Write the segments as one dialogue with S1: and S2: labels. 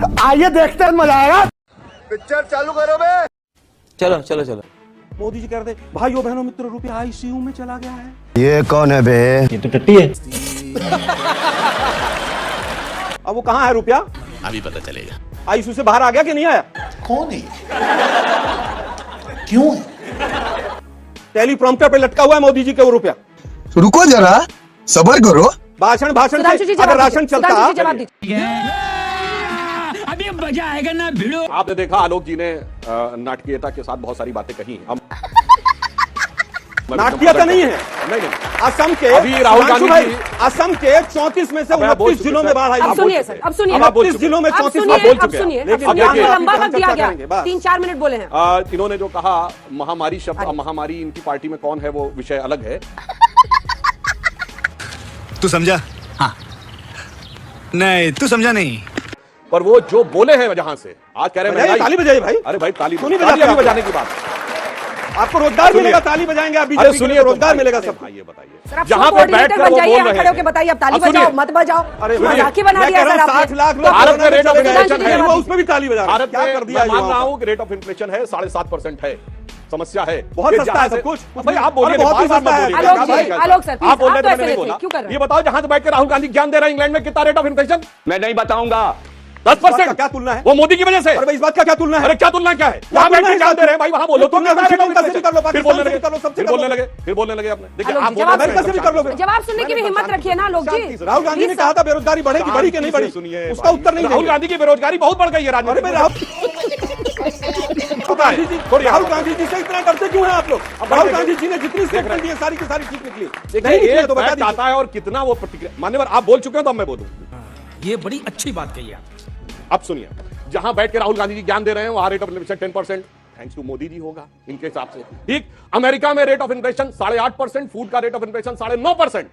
S1: आइए देखते हैं, मजा आएगा।
S2: पिक्चर चालू करो बे।
S3: चलो चलो चलो।
S1: मोदी जी कह रहे थे, भाइयों बहनों मित्रों, रुपया आईसीयू में चला गया है।
S2: ये कौन है बे?
S3: ये तो टट्टी है।
S1: अब वो कहाँ है रुपया?
S4: अभी पता चलेगा।
S1: आईसीयू से बाहर आ गया कि नहीं आया?
S2: कौन है? क्यों है?
S1: टेलीप्रॉम्प्टर पे लटका हुआ है मोदी जी के वो रुपया।
S2: रुको जरा, सबर करो।
S1: भाषण से अगर राशन चलता।
S5: अभी मजा आएगा ना भिड़ो।
S6: आपने देखा आलोक जी ने नाटकीयता के साथ बहुत सारी बातें कही। हम
S1: नाटकीयता नहीं है।
S6: नहीं
S1: असम के
S6: अभी राहुल गांधी जी
S1: असम के 34 में से 29 जिलों में बाढ़ आई।
S7: अब सुनिए सर, अब सुनिए।
S1: 29 जिलों में 34
S7: अब सुनिए। लंबा वक्त दिया गया, 3-4 मिनट बोले हैं।
S6: इन्होंने जो कहा महामारी शब्द, महामारी इनकी पार्टी में कौन है वो विषय अलग है।
S4: तू समझा? हाँ। नहीं तू समझा नहीं।
S6: पर वो जो बोले हैं जहां से आज कह रहे हैं
S1: ताली बजाइए भाई।
S6: अरे भाई ताली
S1: सुनिए,
S6: बजाने की बात।
S1: आपको रोजगार मिलेगा, ताली बजाएंगे आप।
S6: अरे सुनिए,
S1: रोजगार मिलेगा सब।
S6: ये बताइए
S7: जहां पे बैठ कर वो बोल रहे हैं, बताइए अब ताली बजाओ मत बजाओ।
S1: अरे
S7: मजाकी बना दिया सर आपने।
S1: 60 लाख लोग
S6: भारत में रेट ऑफ इन्फ्लेशन है,
S1: उस पर भी ताली बजा रहे हैं।
S6: भारत
S1: क्या कर
S6: में
S1: दिया?
S6: मैं मान रहा हूं कि रेट ऑफ इन्फ्लेशन है 7.5% है। समस्या है
S1: बहुत सस्ता है सब कुछ।
S6: भाई आप बोलिए,
S1: बहुत सस्ता है।
S7: आलोक सर,
S6: आप बोल रहे थे,
S7: आप
S6: मैंने नहीं
S7: तो
S6: बोला।
S7: क्यों कर रहे
S6: ये बताओ जहां से बैठ के राहुल गांधी ज्ञान दे रहे हैं इंग्लैंड में कितना रेट ऑफ इन्फ्लेशन? मैं नहीं बताऊंगा। 10%।
S1: क्या तुलना है?
S6: वो मोदी की वजह से।
S1: अरे इस बात का क्या तुलना है?
S6: अरे क्या तुलना क्या है? वहां बैठ के ज्ञान दे रहे हैं भाई, वहां बोलो।
S1: तुम अमेरिका से भी कर लो,
S6: फिर बोलने
S1: पाकिस्तान से भी कर लो,
S6: लगे,
S1: सबसे
S6: फिर बोलने लगे आपने। देखिए आप
S1: अमेरिका से भी कर लो।
S7: जवाब सुनने की भी हिम्मत रखिए ना आलोक जी।
S1: राहुल गांधी ने कहा था बेरोजगारी बढ़ेगी, बढ़ी कि नहीं बढ़ी?
S6: सुनिए,
S1: उसका उत्तर नहीं।
S6: राहुल गांधी की बेरोजगारी बहुत बढ़ गई है राजनीति में।
S1: राहुल गांधी जी से इतना डरते क्यों हैं आप लोग? राहुल गांधी जी ने जितनी स्टेटमेंट दी है सारी की सारी ठीक निकली। नहीं निकली तो बता दीजिए।
S6: है और कितना वो प्रतिक्रिया। मान्यवर आप बोल चुके हैं तो अब मैं बोलूं।
S5: ये बड़ी अच्छी बात कही आप।
S6: अब सुनिए, जहां बैठ के राहुल गांधी जी ज्ञान दे रहे हैं वहां rate of inflation 10%, thanks to Modi ji होगा इनके हिसाब से। ठीक, अमेरिका में रेट ऑफ इन्फ्लेशन 8.5%, फूड का रेट ऑफ इन्फ्लेशन 9.5%।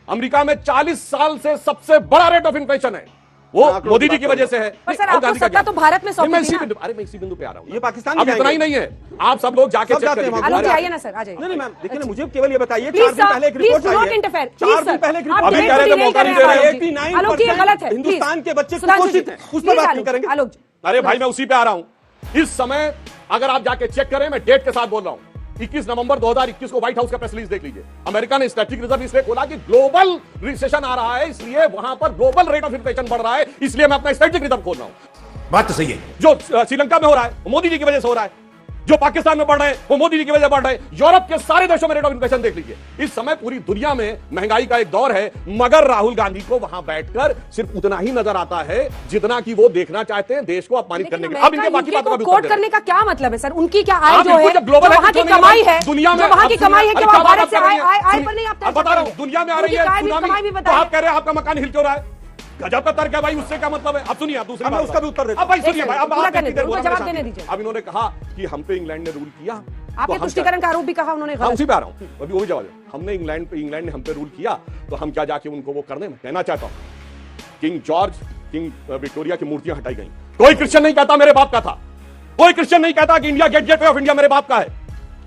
S6: अमेरिका में 40 साल से सबसे बड़ा रेट ऑफ इन्फ्लेशन है, वो मोदी जी की वजह से है।
S7: पर सर आपको सत्ता तो भारत में सौंपी थी ना।
S6: अरे मैं इसी बिंदु पे आ रहा हूं।
S1: ये पाकिस्तान
S6: अब इतना ही नहीं है, आप सब लोग जाके चेक करिए।
S7: आलोक जी आइए ना सर, आ जाइए।
S1: नहीं मैम, देखिए ना, मुझे केवल ये बताइए, 4
S7: प्लीज
S1: दिन पहले एक रिपोर्ट आई है। 4 दिन पहले एक रिपोर्ट
S6: अभी कह रहे थे मौका नहीं दे रहे।
S1: 89% हिंदुस्तान के बच्चे कुपोषित हैं, उस पर बात नहीं करेंगे।
S7: आलोक जी,
S6: अरे भाई मैं उसी पे आ रहा हूं। इस समय अगर आप जाके चेक करें, मैं डेट के साथ बोल रहा हूं, 21 नवंबर 2021 को व्हाइट हाउस का प्रेस रिलीज देख लीजिए। अमेरिका ने स्ट्रेटेजिक रिजर्व इसलिए खोला कि ग्लोबल रिसेशन आ रहा है, इसलिए वहां पर ग्लोबल रेट ऑफ इन्फ्लेशन बढ़ रहा है, इसलिए मैं अपना स्ट्रेटेजिक रिजर्व खोल रहा हूं।
S4: बात तो सही है।
S6: जो श्रीलंका में हो रहा है वो मोदी जी की वजह से हो रहा है, जो पाकिस्तान में बढ़ रहे हैं वो मोदी जी की वजह से बढ़ रहे हैं। यूरोप के सारे देशों में रेट ऑफ इन्फ्लेशन देख लीजिए। इस समय पूरी दुनिया में महंगाई का एक दौर है, मगर राहुल गांधी को वहां बैठकर सिर्फ उतना ही नजर आता है जितना कि वो देखना चाहते हैं देश को अपमानित करने के लिए। अब इनके बाकी बातों का भी
S7: कोट करने का क्या मतलब है सर? उनकी क्या आय जो है,
S6: ग्लोबल
S7: वहां की कमाई है,
S6: दुनिया में
S7: वहां की कमाई है कि वहां भारत से आय पर नहीं। आप
S6: बता रहा हूं, दुनिया में आ रही है सुनामी, तो आप कह रहे हैं आपका मकान हिल क्यों रहा है? गजब का तर्क है भाई, उससे क्या मतलब है? अब सुनिए, आप दूसरी बात
S1: उसका भी उत्तर देते।
S6: अब भाई सुनिए भाई, अब
S7: जवाब देने दीजिए।
S6: अब इन्होंने कहा कि हम पे इंग्लैंड ने रूल किया,
S7: आपके तुष्टिकरण का आरोप भी कहा उन्होंने।
S6: हाँ, उसी पे आ रहा हूं, अभी वो भी जवाब है। हमने इंग्लैंड ने हम पे रूल किया तो हम क्या जाके उनको वो करने में कहना चाहता हूं, किंग जॉर्ज, किंग विक्टोरिया की मूर्तियां हटाई गई। कोई क्रिश्चियन नहीं कहता मेरे बाप का था, कोई क्रिश्चियन नहीं कहता कि इंडिया गेटवे ऑफ इंडिया मेरे बाप का है।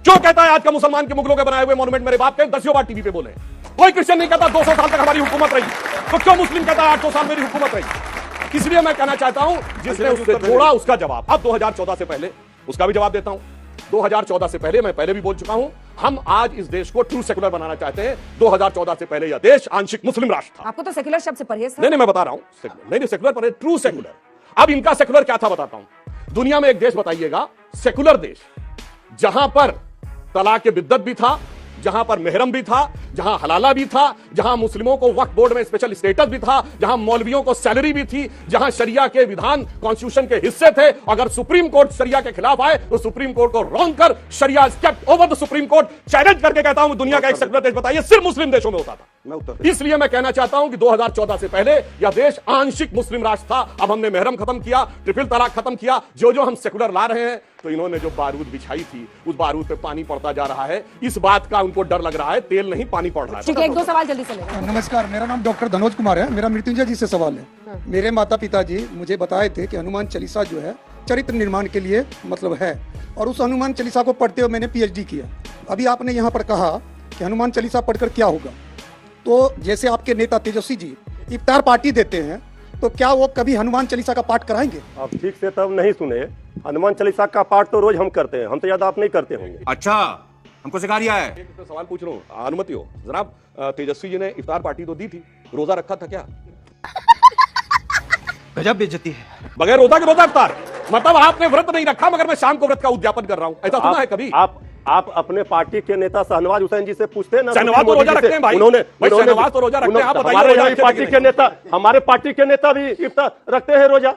S6: क्यों कहता है आज का मुसलमान के मुगलों के बनाए हुए मॉन्यूमेंट मेरे बाप के? 10 बार टीवी पे बोले। कोई क्रिश्चियन नहीं कहता 200 साल तक हमारी हुकूमत रही, तो क्यों मुस्लिम कहता है 800 साल मेरी हुकूमत रही? इसलिए मैं कहना चाहता हूं जिसने उससे जोड़ा उसका जवाब। अब 2014 से पहले उसका भी जवाब देता हूं। 2014 से पहले मैं पहले भी बोल चुका हूं, हम आज इस देश को ट्रू सेकुलर बनाना चाहते हैं। 2014 से पहले यह देश आंशिक मुस्लिम राष्ट्र था।
S7: आपको तो सेकुलर शब्द से परहेज था।
S6: नहीं मैं बता रहा हूं, सेकुलर नहीं, सेकुलर पर ट्रू सेकुलर। अब इनका सेकुलर क्या था बताता हूं। दुनिया में एक देश बताइएगा सेकुलर देश जहां पर तलाक बिद्दत भी था, जहां पर मेहरम भी था, जहां हलाला भी था, जहां मुस्लिमों को वक्फ बोर्ड में स्पेशल स्टेटस भी था, जहां मौलवियों को सैलरी भी थी, जहां शरिया के विधान कॉन्स्टिट्यूशन के हिस्से थे। अगर सुप्रीम कोर्ट शरिया के खिलाफ आए तो सुप्रीम कोर्ट को रॉन्ग कर शरिया kept over the supreme court. Challenge करके कहता हूं दुनिया का एक सेकुलर देश बताइए सिर्फ मुस्लिम देशों में होता था। इसलिए मैं कहना चाहता हूं कि 2014 से पहले यह देश आंशिक मुस्लिम राष्ट्र था। अब हमने मेहरम खत्म किया, ट्रिपल तलाक खत्म किया, जो हम सेकुलर ला रहे हैं, तो इन्होंने जो बारूद बिछाई थी उस बारूद पे पानी पड़ता जा रहा है। इस बात का उनको डर लग रहा है, तेल नहीं पानी पड़ रहा है।
S7: ठीक है, 1-2 सवाल जल्दी से लेंगे।
S8: नमस्कार, मेरा नाम डॉक्टर धनोज कुमार है। मेरा मृत्युंजय जी से सवाल है। मेरे माता पिता जी मुझे बताए थे कि हनुमान चालीसा जो है चरित्र निर्माण के लिए मतलब है, और उस हनुमान चालीसा को पढ़ते हुए मैंने PhD किया। अभी आपने यहाँ पर कहा कि हनुमान चालीसा पढ़कर क्या होगा, तो जैसे आपके नेता तेजस्वी जी इफ्तार पार्टी देते हैं, तो क्या वो कभी हनुमान चालीसा का पाठ कराएंगे?
S9: आप ठीक से तब नहीं सुने। हनुमान चालीसा का पाठ तो रोज हम करते हैं, हम तो ज्यादा आप नहीं करते होंगे।
S4: अच्छा, हमको सिखा रिया है।
S6: एक तो सवाल पूछ रहा हूँ, अनुमति हो जनाब। तेजस्वी जी ने इफ्तार पार्टी तो दी थी, रोजा रखा था क्या?
S3: गजब बेइज्जती है।
S6: बगैर रोजा के रोजा इफ्तार, मतलब आपने व्रत नहीं रखा मगर मैं शाम को व्रत का उद्यापन कर रहा हूँ, ऐसा सुना है कभी?
S9: आप अपने पार्टी के नेता शहनवाज हुसैन जी से पूछते हैं ना।
S6: शहनवाज तो रोजा रखते हैं भाई, शहनवाज तो रोजा रखते हैं। आप बताइए
S9: हमारे पार्टी के नेता भी इफ्तार रखते हैं रोजा।